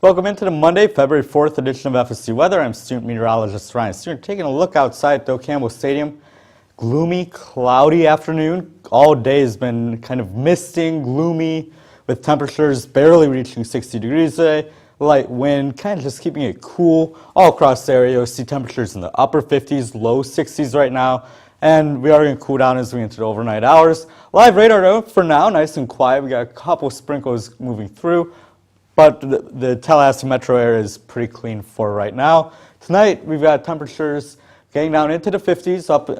Welcome into the Monday, February 4th edition of FSU Weather. I'm student meteorologist Ryan. Student taking a look outside at Campbell Stadium. Gloomy, cloudy afternoon. All day has been kind of misting, gloomy, with temperatures barely reaching 60 degrees today. Light wind, kind of just keeping it cool all across the area. You'll see temperatures in the upper 50s, low 60s right now. And we are going to cool down as we enter the overnight hours. Live radar though, for now, nice and quiet. We got a couple sprinkles moving through. But the Tallahassee metro area is pretty clean for right now. Tonight, we've got temperatures getting down into the 50s, up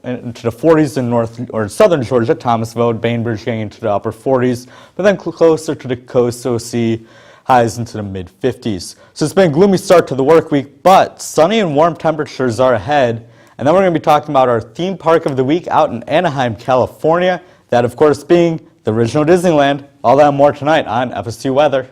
into the 40s in north or southern Georgia, Thomasville, Bainbridge getting into the upper 40s. But then closer to the coast, so we'll see highs into the mid 50s. So it's been a gloomy start to the work week, but sunny and warm temperatures are ahead. And then we're going to be talking about our theme park of the week out in Anaheim, California. That, of course, being the original Disneyland. All that and more tonight on FSU Weather.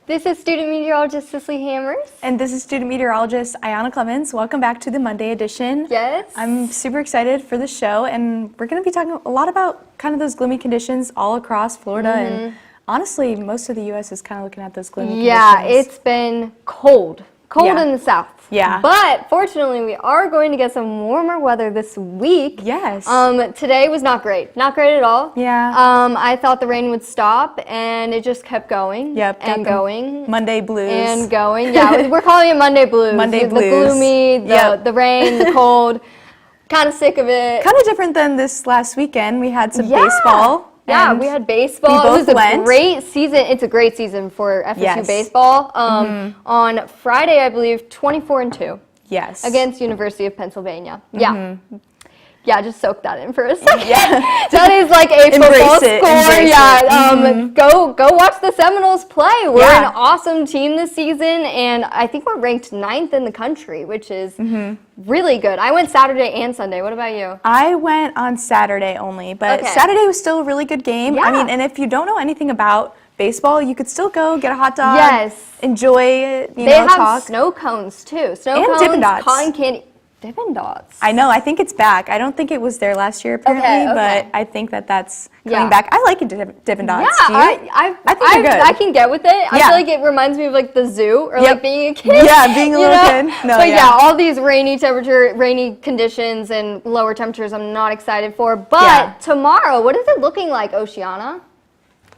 This is student meteorologist Cicely Hammers. And this is student meteorologist Ayana Clemens. Welcome back to the Monday edition. Yes. I'm super excited for the show, and we're going to be talking a lot about kind of those gloomy conditions all across Florida. And honestly, most of the U.S. is kind of looking at those gloomy conditions. Yeah, it's been cold in the south. Yeah. But fortunately, we are going to get some warmer weather this week. Yes. Today was not great. Not great at all. Yeah. I thought the rain would stop, and it just kept going. Yep. And going. Monday blues. And going. Yeah, we're calling it Monday blues. Monday blues. The gloomy, the rain, the cold. Kind of sick of it. Kind of different than this last weekend. We had some baseball. Yeah, we had baseball. We both it was went. A great season. It's a great season for FSU baseball. On Friday, I believe, 24-2. Yes. Against University of Pennsylvania. Yeah. Yeah, just soak that in for a second. Yeah. That is like a football score. Go watch the Seminoles play. We're an awesome team this season, and I think we're ranked 9th in the country, which is really good. I went Saturday and Sunday. What about you? I went on Saturday only, but Saturday was still a really good game. Yeah. I mean, and if you don't know anything about baseball, you could still go get a hot dog. Yes. Enjoy it, They have snow cones, too. Snow cones, Dippin' Dots. cotton candy. Dippin' Dots. I know. I think it's back. I don't think it was there last year, apparently, but I think that's coming back. I like Dippin' Dots. Yeah, Do you? I think they're good. I can get with it. I feel like it reminds me of like the zoo or like being a kid. Yeah, being a little kid. No, but all these rainy conditions and lower temperatures I'm not excited for. But tomorrow, what is it looking like, Oceana?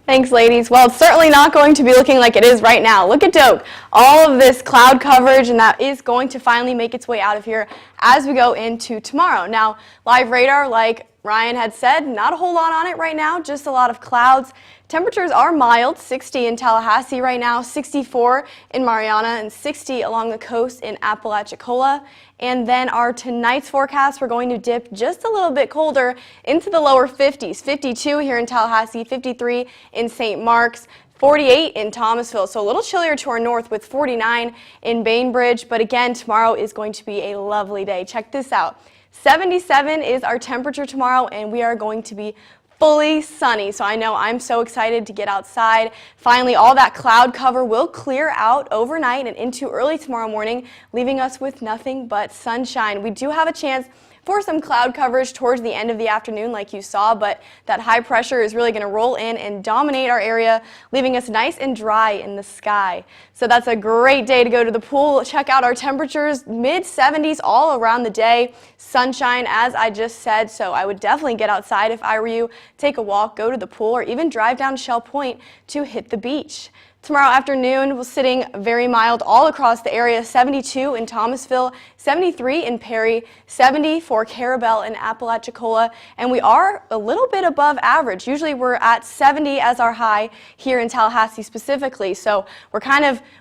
Thanks, ladies. Well, it's certainly not going to be looking like it is right now. Look at Doak. All of this cloud coverage, and that is going to finally make its way out of here as we go into tomorrow. Now, live radar, like Ryan had said, not a whole lot on it right now, just a lot of clouds. Temperatures are mild, 60 in Tallahassee right now, 64 in Mariana, and 60 along the coast in Apalachicola. And then our tonight's forecast, we're going to dip just a little bit colder into the lower 50s. 52 here in Tallahassee, 53 in St. Mark's, 48 in Thomasville, so a little chillier to our north with 49 in Bainbridge. But again, tomorrow is going to be a lovely day. Check this out. 77 is our temperature tomorrow, and we are going to be fully sunny. So I know I'm so excited to get outside. Finally, all that cloud cover will clear out overnight and into early tomorrow morning, leaving us with nothing but sunshine. We do have a chance for some cloud coverage towards the end of the afternoon like you saw, but that high pressure is really going to roll in and dominate our area, leaving us nice and dry in the sky. So that's a great day to go to the pool. Check out our temperatures, mid-70s all around the day. Sunshine, as I just said, so I would definitely get outside if I were you, take a walk, go to the pool, or even drive down Shell Point to hit the beach. Tomorrow afternoon, we're sitting very mild all across the area, 72 in Thomasville, 73 in Perry, 70 for Carabel and Apalachicola, and we are a little bit above average. Usually we're at 70 as our high here in Tallahassee specifically, so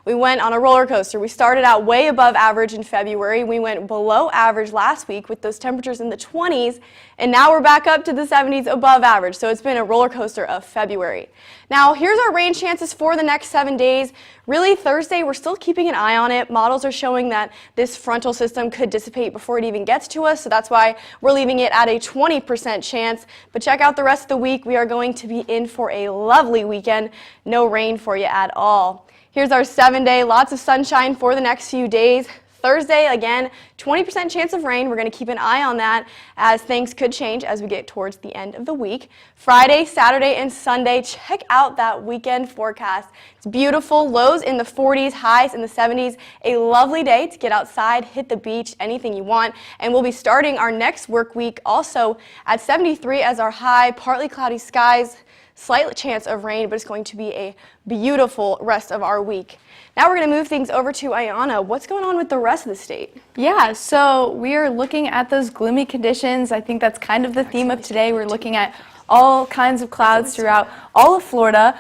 we went on a roller coaster. We started out way above average in February. We went below average last week with those temperatures in the 20s, and now we're back up to the 70s above average, so it's been a roller coaster of February. Now, here's our rain chances for the next 7 days. Really, Thursday, we're still keeping an eye on it. Models are showing that this frontal system could dissipate before it even gets to us, so that's why we're leaving it at a 20% chance. But check out the rest of the week. We are going to be in for a lovely weekend. No rain for you at all. Here's our 7-day, lots of sunshine for the next few days. Thursday, again, 20% chance of rain. We're going to keep an eye on that as things could change as we get towards the end of the week. Friday, Saturday, and Sunday, check out that weekend forecast. It's beautiful. Lows in the 40s, highs in the 70s. A lovely day to get outside, hit the beach, anything you want. And we'll be starting our next work week also at 73 as our high, partly cloudy skies. Slight chance of rain, but it's going to be a beautiful rest of our week. Now we're going to move things over to Ayana. What's going on with the rest of the state? Yeah, so we are looking at those gloomy conditions. I think that's kind of the theme of today. We're looking at all kinds of clouds throughout all of Florida.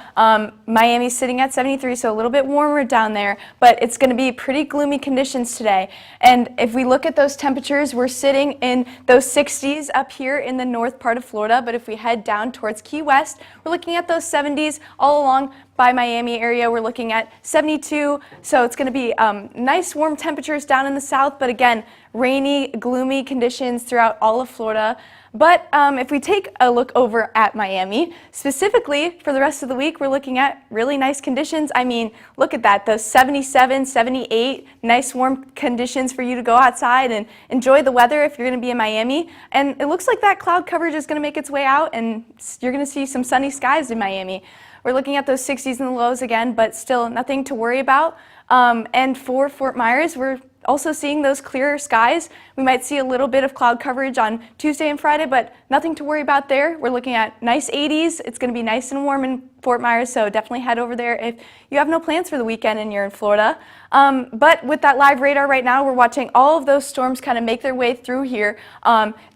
Miami's sitting at 73, so a little bit warmer down there, but it's going to be pretty gloomy conditions today. And if we look at those temperatures, we're sitting in those 60s up here in the north part of Florida, but if we head down towards Key West, we're looking at those 70s all along by Miami area. We're looking at 72, so it's going to be nice warm temperatures down in the south, but again, rainy, gloomy conditions throughout all of Florida. But if we take a look over at Miami, specifically for the rest of the week, we're looking at really nice conditions. I mean, look at that, those 77, 78, nice warm conditions for you to go outside and enjoy the weather if you're going to be in Miami. And it looks like that cloud coverage is going to make its way out, and you're going to see some sunny skies in Miami. We're looking at those 60s and the lows again, but still nothing to worry about. And for Fort Myers, we're also seeing those clearer skies. We might see a little bit of cloud coverage on Tuesday and Friday, but nothing to worry about there. We're looking at nice 80s. It's going to be nice and warm in Fort Myers, so definitely head over there if you have no plans for the weekend and you're in Florida. But with that live radar right now, we're watching all of those storms kind of make their way through here,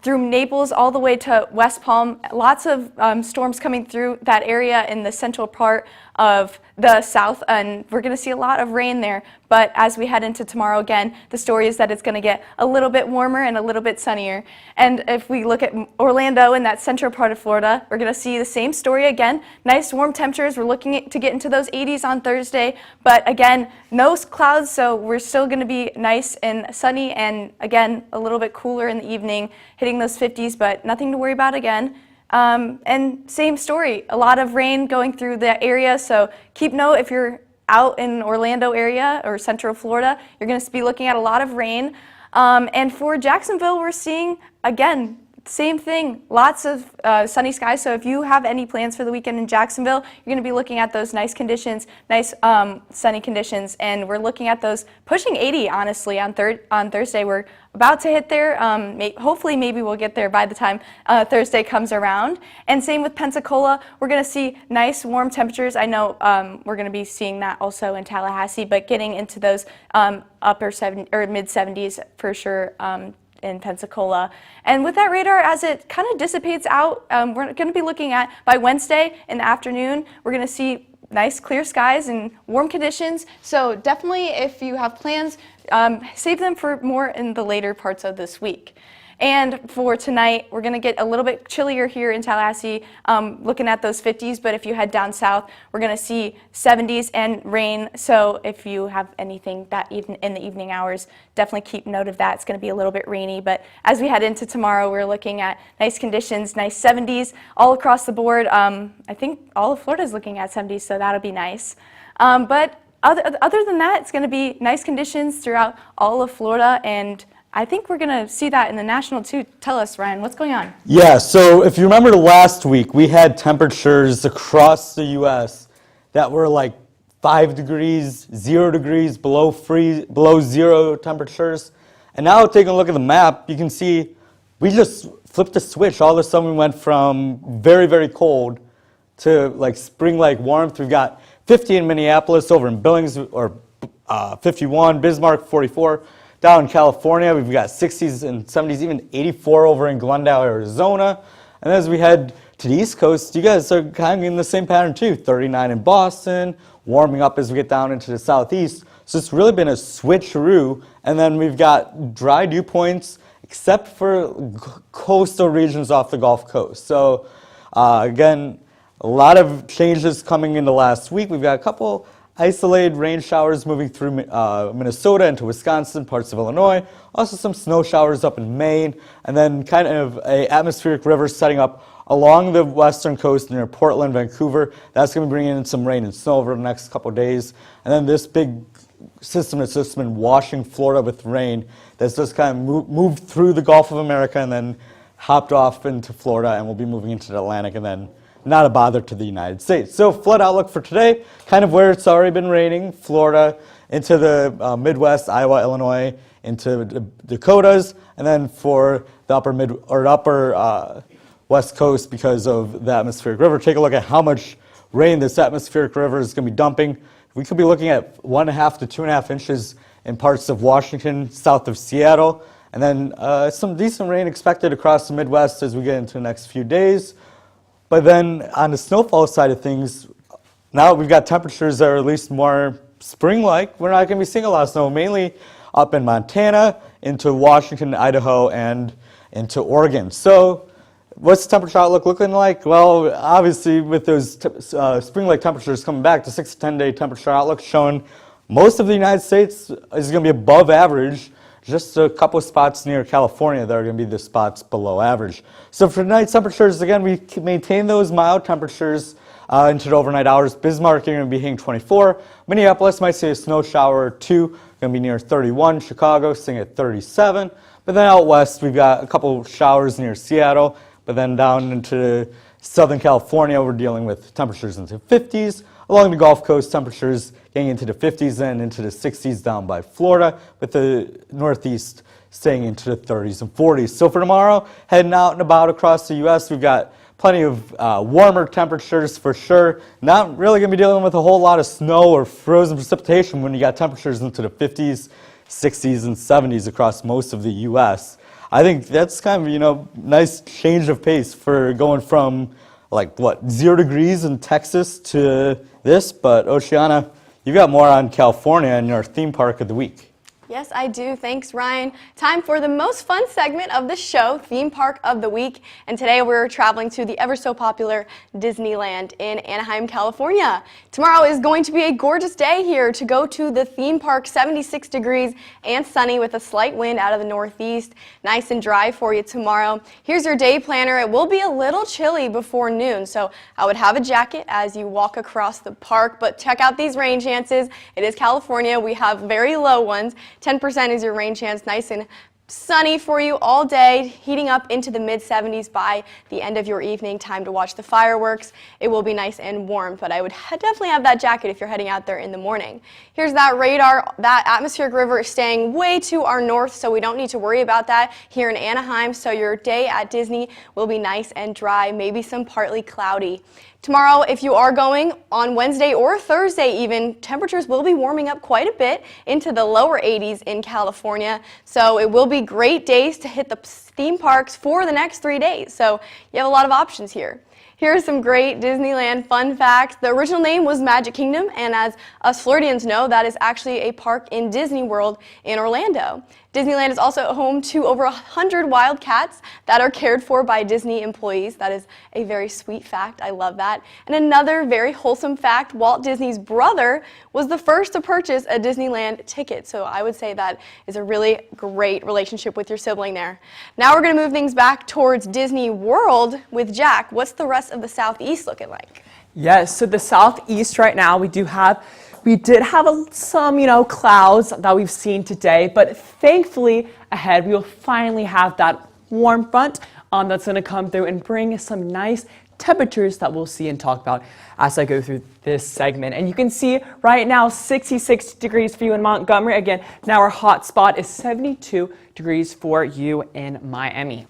through Naples all the way to West Palm. Lots of storms coming through that area in the central part of the south, and we're going to see a lot of rain there. But as we head into tomorrow again, the story is that it's going to get a little bit warmer and a little bit sunnier. And if we look at Orlando in that central part of Florida, we're going to see the same story again. Nice warm temperatures. We're looking to get into those 80s on Thursday, but again, no clouds, so we're still going to be nice and sunny, and again, a little bit cooler in the evening, hitting those 50s, but nothing to worry about again. And same story, a lot of rain going through the area, so keep note if you're out in Orlando area or Central Florida, you're going to be looking at a lot of rain. And for Jacksonville, we're seeing, again, same thing, lots of sunny skies. So if you have any plans for the weekend in Jacksonville, you're going to be looking at those nice conditions, nice sunny conditions. And we're looking at those pushing 80, honestly, on Thursday. We're about to hit there. Hopefully, maybe we'll get there by the time Thursday comes around. And same with Pensacola. We're going to see nice warm temperatures. I know we're going to be seeing that also in Tallahassee, but getting into those upper 70 or mid 70s for sure. In Pensacola. And with that radar, as it kind of dissipates out, we're going to be looking at, by Wednesday in the afternoon, we're going to see nice clear skies and warm conditions. So definitely, if you have plans, save them for more in the later parts of this week. And for tonight, we're going to get a little bit chillier here in Tallahassee, looking at those 50s, but if you head down south, we're going to see 70s and rain. So if you have anything that even in the evening hours, definitely keep note of that. It's going to be a little bit rainy, but as we head into tomorrow, we're looking at nice conditions, nice 70s all across the board. I think all of Florida is looking at 70s, so that'll be nice. But other than that, it's going to be nice conditions throughout all of Florida, and I think we're going to see that in the national too. Tell us, Ryan, what's going on? Yeah, so if you remember last week, we had temperatures across the U.S. that were like 5 degrees, 0 degrees, below zero temperatures. And now taking a look at the map, you can see we just flipped a switch. All of a sudden we went from very, very cold to like spring-like warmth. We've got 50 in Minneapolis, over in Billings, or 51, Bismarck 44. Down in California, we've got 60s and 70s, even 84 over in Glendale, Arizona. And as we head to the East Coast, you guys are kind of in the same pattern too. 39 in Boston, warming up as we get down into the southeast. So it's really been a switcheroo. And then we've got dry dew points, except for coastal regions off the Gulf Coast. So again, a lot of changes coming in the last week. We've got a couple isolated rain showers moving through Minnesota into Wisconsin, parts of Illinois. Also some snow showers up in Maine, and then kind of a atmospheric river setting up along the western coast near Portland, Vancouver. That's going to be bringing in some rain and snow over the next couple of days. And then this big system that's just been washing Florida with rain that's just kind of moved through the Gulf of America and then hopped off into Florida and will be moving into the Atlantic and then not a bother to the United States. So flood outlook for today, kind of where it's already been raining, Florida into the Midwest, Iowa, Illinois, into the Dakotas, and then for the upper West Coast because of the atmospheric river. Take a look at how much rain this atmospheric river is going to be dumping. We could be looking at 1.5 to 2.5 inches in parts of Washington, south of Seattle, and then some decent rain expected across the Midwest as we get into the next few days. But then on the snowfall side of things, now we've got temperatures that are at least more spring-like. We're not going to be seeing a lot of snow, mainly up in Montana, into Washington, Idaho, and into Oregon. So what's the temperature outlook looking like? Well, obviously with those spring-like temperatures coming back, the 6 to 10 day temperature outlook showing most of the United States is going to be above average. Just a couple of spots near California that are going to be the spots below average. So for tonight's temperatures, again, we maintain those mild temperatures into the overnight hours. Bismarck, you're going to be hitting 24. Minneapolis might see a snow shower or two, going to be near 31. Chicago staying at 37. But then out west, we've got a couple showers near Seattle. But then down into Southern California, we're dealing with temperatures into 50s. Along the Gulf Coast, temperatures getting into the 50s and into the 60s down by Florida, with the Northeast staying into the 30s and 40s. So for tomorrow, heading out and about across the U.S., we've got plenty of warmer temperatures for sure. Not really going to be dealing with a whole lot of snow or frozen precipitation when you got temperatures into the 50s, 60s, and 70s across most of the U.S. I think that's kind of, nice change of pace for going from 0 degrees in Texas to this. But Oceana, you've got more on California and your theme park of the week. Yes, I do. Thanks, Ryan. Time for the most fun segment of the show, Theme Park of the Week. And today we're traveling to the ever so popular Disneyland in Anaheim, California. Tomorrow is going to be a gorgeous day here to go to the theme park, 76 degrees and sunny with a slight wind out of the northeast. Nice and dry for you tomorrow. Here's your day planner. It will be a little chilly before noon, so I would have a jacket as you walk across the park, but check out these rain chances. It is California. We have very low ones. 10% is your rain chance, nice and sunny for you all day, heating up into the mid-70s by the end of your evening. Time to watch the fireworks. It will be nice and warm, but I would definitely have that jacket if you're heading out there in the morning. Here's that radar. That atmospheric river is staying way to our north, so we don't need to worry about that here in Anaheim. So your day at Disney will be nice and dry, maybe some partly cloudy. Tomorrow, if you are going on Wednesday or Thursday even, temperatures will be warming up quite a bit into the lower 80s in California. So it will be great days to hit the theme parks for the next 3 days. So you have a lot of options here. Here are some great Disneyland fun facts. The original name was Magic Kingdom, and as us Floridians know, that is actually a park in Disney World in Orlando. Disneyland is also home to over 100 wild cats that are cared for by Disney employees. That is a very sweet fact. I love that. And another very wholesome fact, Walt Disney's brother was the first to purchase a Disneyland ticket. So I would say that is a really great relationship with your sibling there. Now we're going to move things back towards Disney World with Jack. What's the rest of the Southeast looking like? Yes, so the Southeast right now, we did have some, clouds that we've seen today, but thankfully ahead we will finally have that warm front that's going to come through and bring some nice temperatures that we'll see and talk about as I go through this segment. And you can see right now 66 degrees for you in Montgomery. Again, now our hot spot is 72 degrees for you in Miami.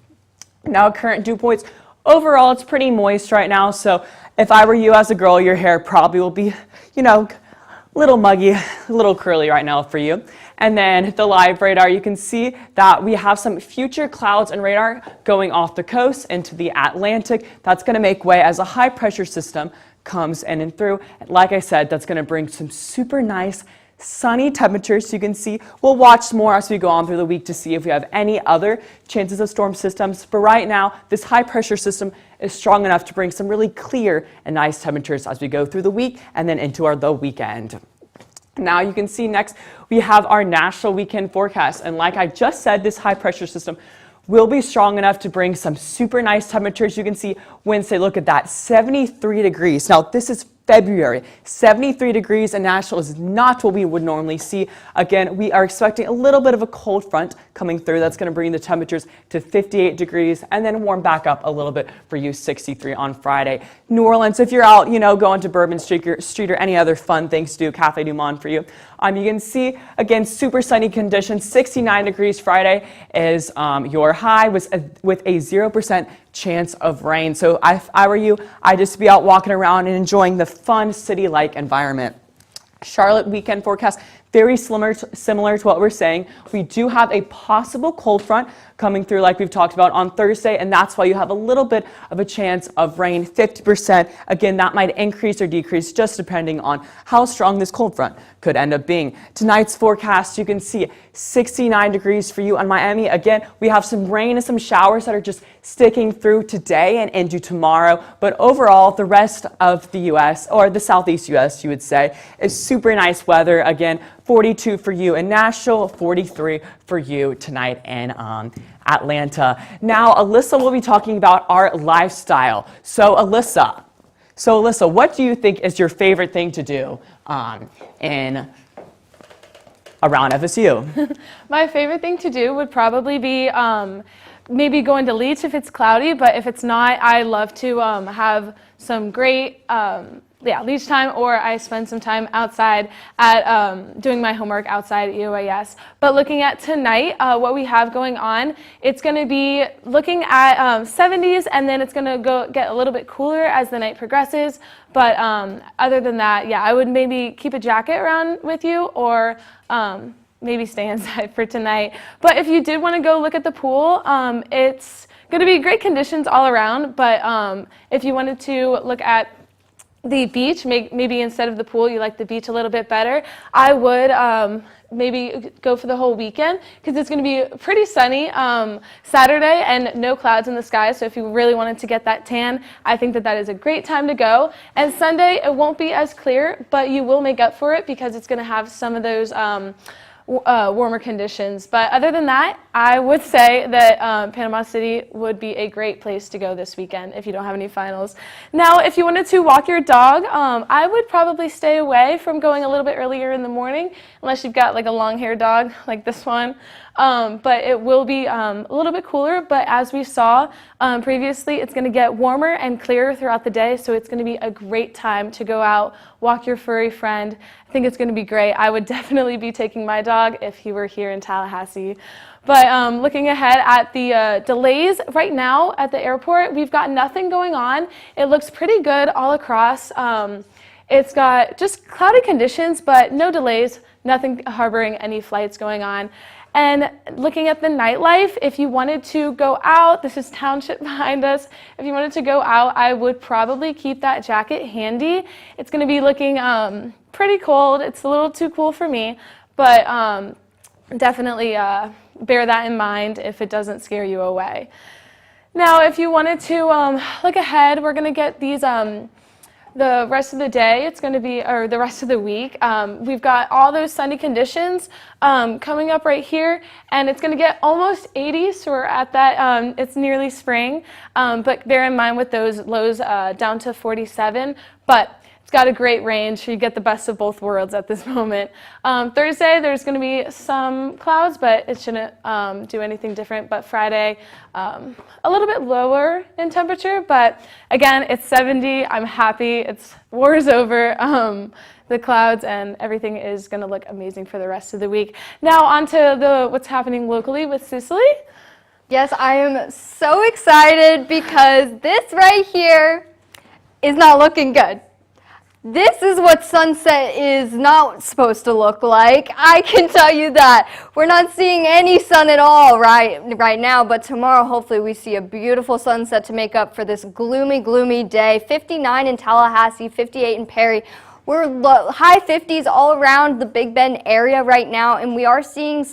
Now current dew points. Overall, it's pretty moist right now, so if I were you as a girl, your hair probably will be, little muggy, a little curly right now for you. And then the live radar, you can see that we have some future clouds and radar going off the coast into the Atlantic. That's going to make way as a high pressure system comes in and through. Like I said, that's going to bring some super nice sunny temperatures. So you can see, we'll watch more as we go on through the week to see if we have any other chances of storm systems. But right now, this high pressure system is strong enough to bring some really clear and nice temperatures as we go through the week and then into the weekend. Now you can see next we have our national weekend forecast. And like I just said, this high pressure system will be strong enough to bring some super nice temperatures. You can see Wednesday, look at that, 73 degrees. Now this is February. 73 degrees in Nashville is not what we would normally see. Again, we are expecting a little bit of a cold front coming through. That's going to bring the temperatures to 58 degrees and then warm back up a little bit for you, 63 on Friday. New Orleans, if you're out, going to Bourbon Street or any other fun things to do, Cafe Du Monde for you. You can see, again, super sunny conditions. 69 degrees Friday is your high with a 0% chance of rain. So if I were you, I'd just be out walking around and enjoying the fun city-like environment. Charlotte weekend forecast, very similar to what we're saying. We do have a possible cold front coming through like we've talked about on Thursday, and that's why you have a little bit of a chance of rain, 50%. Again, that might increase or decrease just depending on how strong this cold front could end up being. Tonight's forecast, you can see 69 degrees for you on Miami. Again, we have some rain and some showers that are just sticking through today and into tomorrow, but overall, the rest of the U.S., or the southeast U.S., you would say, is super nice weather. Again, 42 for you in Nashville, 43 for you tonight in Atlanta. Now, Alyssa will be talking about our lifestyle. So Alyssa, what do you think is your favorite thing to do around FSU? My favorite thing to do would probably be maybe going to Leach if it's cloudy, but if it's not, I love to have some great leisure time, or I spend some time outside at doing my homework outside at UAS. But looking at tonight, what we have going on, it's going to be looking at 70s, and then it's going to get a little bit cooler as the night progresses. But other than that, yeah, I would maybe keep a jacket around with you, or maybe stay inside for tonight. But if you did want to go look at the pool, it's going to be great conditions all around. But if you wanted to look at the beach, maybe instead of the pool, you like the beach a little bit better, I would maybe go for the whole weekend, because it's going to be pretty sunny Saturday and no clouds in the sky. So if you really wanted to get that tan, I think that is a great time to go. And Sunday, it won't be as clear, but you will make up for it because it's going to have some of those warmer conditions. But other than that, I would say that Panama City would be a great place to go this weekend if you don't have any finals. Now, if you wanted to walk your dog, I would probably stay away from going a little bit earlier in the morning, unless you've got like a long-haired dog like this one. But it will be a little bit cooler, but as we saw previously, it's going to get warmer and clearer throughout the day, so it's going to be a great time to go out, walk your furry friend. I think it's going to be great. I would definitely be taking my dog if he were here in Tallahassee. But looking ahead at the delays right now at the airport, we've got nothing going on. It looks pretty good all across. It's got just cloudy conditions, but no delays, nothing harboring any flights going on. And looking at the nightlife, if you wanted to go out, this is Township behind us, if you wanted to go out, I would probably keep that jacket handy. It's going to be looking pretty cold. It's a little too cool for me, but definitely bear that in mind if it doesn't scare you away. Now, if you wanted to look ahead, we're going to get these the rest of the day, it's going to be, or the rest of the week, we've got all those sunny conditions coming up right here, and it's going to get almost 80, so we're at that, it's nearly spring, but bear in mind with those lows down to 47, but it's got a great range, so you get the best of both worlds at this moment. Thursday, there's going to be some clouds, but it shouldn't do anything different. But Friday, a little bit lower in temperature, but again, it's 70. I'm happy. War's over. The clouds and everything is going to look amazing for the rest of the week. Now, on to what's happening locally with Cicely. Yes, I am so excited because this right here is not looking good. This is what sunset is not supposed to look like. I can tell you that. We're not seeing any sun at all right now, but tomorrow hopefully we see a beautiful sunset to make up for this gloomy, gloomy day. 59 in Tallahassee, 58 in Perry. We're high 50s all around the Big Bend area right now, and we are seeing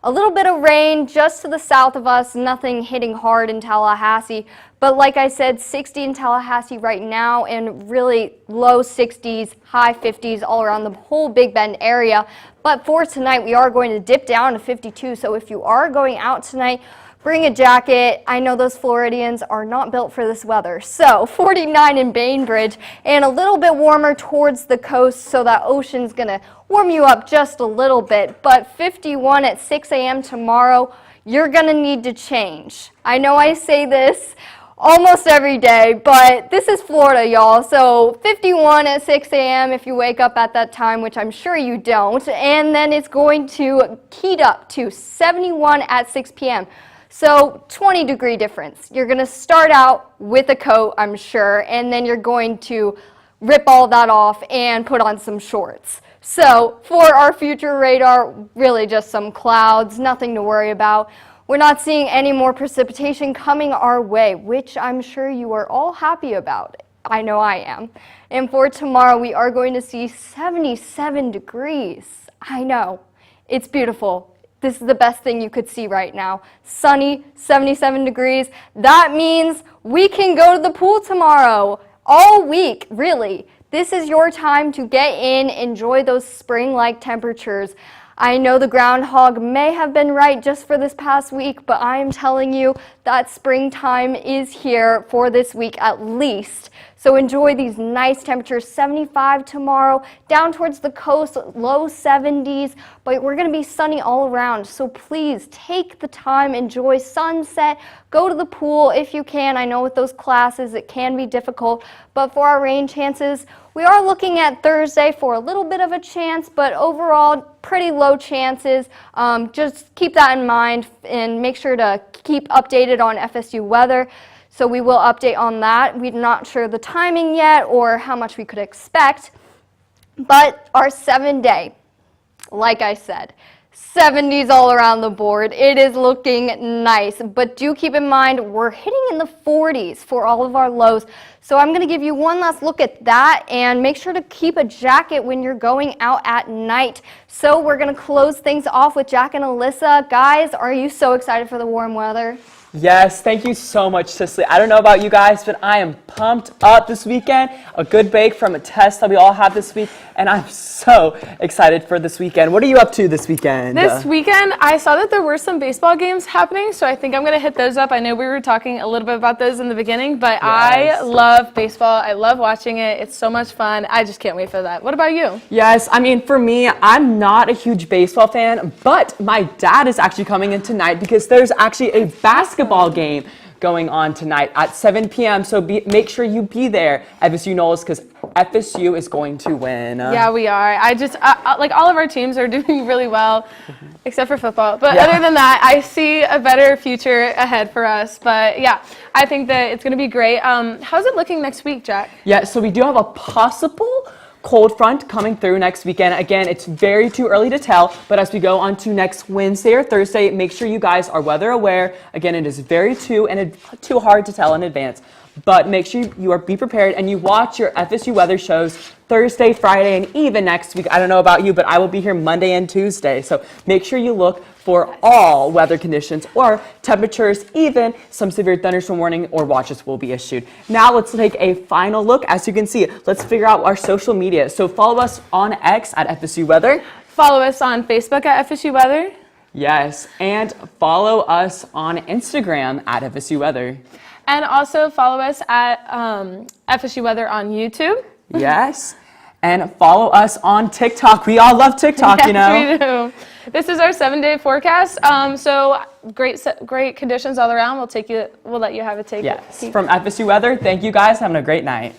a little bit of rain just to the south of us, nothing hitting hard in Tallahassee. But like I said, 60 in Tallahassee right now and really low 60s, high 50s all around the whole Big Bend area. But for tonight, we are going to dip down to 52. So if you are going out tonight, bring a jacket. I know those Floridians are not built for this weather. So 49 in Bainbridge and a little bit warmer towards the coast, so that ocean's going to warm you up just a little bit. But 51 at 6 a.m. tomorrow, you're going to need to change. I know I say this almost every day, but this is Florida, y'all. So 51 at 6 a.m. if you wake up at that time, which I'm sure you don't. And then it's going to heat up to 71 at 6 p.m. So 20-degree difference. You're going to start out with a coat, I'm sure, and then you're going to rip all that off and put on some shorts. So for our future radar, really just some clouds, nothing to worry about. We're not seeing any more precipitation coming our way, which I'm sure you are all happy about. I know I am. And for tomorrow, we are going to see 77 degrees. I know. It's beautiful. This is the best thing you could see right now. Sunny, 77 degrees. That means we can go to the pool tomorrow. All week, really. This is your time to get in, enjoy those spring-like temperatures. I know the groundhog may have been right just for this past week, but I'm telling you that springtime is here for this week at least. So enjoy these nice temperatures, 75 tomorrow, down towards the coast, low 70s, but we're going to be sunny all around. So please take the time, enjoy sunset, go to the pool if you can. I know with those classes it can be difficult, but for our rain chances, we are looking at Thursday for a little bit of a chance, but overall pretty low chances. Just keep that in mind and make sure to keep updated on FSU weather. So we will update on that. We're not sure the timing yet or how much we could expect. But our 7-day, like I said, 70s all around the board. It is looking nice, but do keep in mind we're hitting in the 40s for all of our lows. So I'm going to give you one last look at that and make sure to keep a jacket when you're going out at night. So we're going to close things off with Jack and Alyssa. Guys, are you so excited for the warm weather? Yes, thank you so much, Cicely. I don't know about you guys, but I am pumped up this weekend. A good break from a test that we all have this week, and I'm so excited for this weekend. What are you up to this weekend? This weekend, I saw that there were some baseball games happening, so I think I'm going to hit those up. I know we were talking a little bit about those in the beginning, but Yes. I love baseball. I love watching it. It's so much fun. I just can't wait for that. What about you? Yes, I mean, for me, I'm not a huge baseball fan, but my dad is actually coming in tonight because there's actually a basketball game going on tonight at 7 p.m. So make sure you be there, FSU Knowles, because FSU is going to win. Yeah, we are. Like all of our teams are doing really well, except for football. But Yeah. other than that, I see a better future ahead for us. But yeah, I think that it's going to be great. How's it looking next week, Jack? Yeah, so we do have a possible cold front coming through next weekend. Again, it's very too early to tell, but as we go on to next Wednesday or Thursday, make sure you guys are weather aware. Again, it is very too hard to tell in advance, but make sure you be prepared and you watch your FSU weather shows Thursday, Friday, and even next week. I don't know about you, but I will be here Monday and Tuesday. So make sure you look for all weather conditions or temperatures, even some severe thunderstorm warning or watches will be issued. Now let's take a final look. As you can see, let's figure out our social media. So follow us on X at FSU Weather. Follow us on Facebook at FSU Weather. Yes, and follow us on Instagram at FSU Weather. And also follow us at FSU Weather on YouTube. Yes, and follow us on TikTok. We all love TikTok, you know. Yes, we do. This is our 7-day forecast. So great conditions all around. We'll let you have a take. Yes, from FSU Weather, thank you guys. Having a great night.